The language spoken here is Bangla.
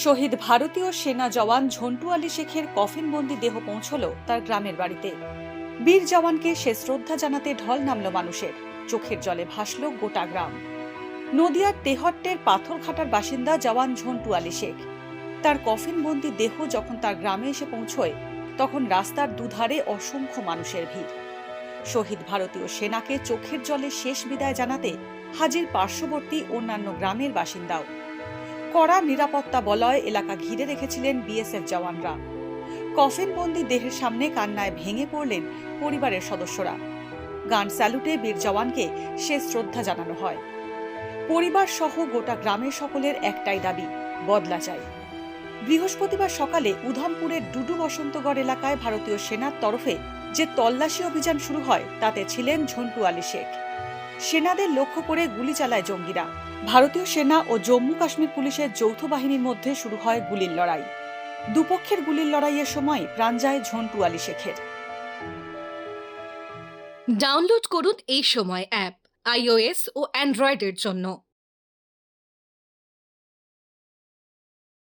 শহীদ ভারতীয় সেনা জওয়ান ঝন্টু আলী শেখের কফিনবন্দি দেহ পৌঁছল তার গ্রামের বাড়িতে। বীর জওয়ানকে সে শ্রদ্ধা জানাতে ঢল নামল মানুষের, চোখের জলে ভাসল গোটা গ্রাম। নদিয়ার তেহট্টের পাথরঘাটার বাসিন্দা জওয়ান ঝন্টু আলী শেখ। তার কফিনবন্দি দেহ যখন তার গ্রামে এসে পৌঁছয়, তখন রাস্তার দুধারে অসংখ্য মানুষের ভিড়। শহীদ ভারতীয় সেনাকে চোখের জলে শেষ বিদায় জানাতে হাজির পার্শ্ববর্তী অন্যান্য গ্রামের বাসিন্দাও। কড়া নিরাপত্তা বলয় এলাকা ঘিরে রেখেছিলেন বিএসএফ জওয়ানরা। কফিনবন্দি দেহের সামনে কান্নায় ভেঙে পড়লেন পরিবারের সদস্যরা। গান স্যালুটে বীর জওয়ানকে শেষ শ্রদ্ধা জানানো হয়। পরিবার সহ গোটা গ্রামের সকলের একটাই দাবি, বদলা চাই। বৃহস্পতিবার সকালে উধামপুরের ডুডু বসন্তগড় এলাকায় ভারতীয় সেনার তরফে যে তল্লাশি অভিযান শুরু হয়, তাতে ছিলেন ঝন্টু আলী শেখ। সেনাদের লক্ষ্য করে গুলি চালায় জঙ্গিরা। ভারতীয় সেনা ও জম্মু কাশ্মীর পুলিশের যৌথ বাহিনীর মধ্যে শুরু হয় গুলির লড়াই। দুপক্ষের গুলির লড়াইয়ের সময় প্রাণ যায় ঝন্টু আলী শেখের। ডাউনলোড করুন এই সময় অ্যাপ iOS ও অ্যান্ড্রয়েডের জন্য।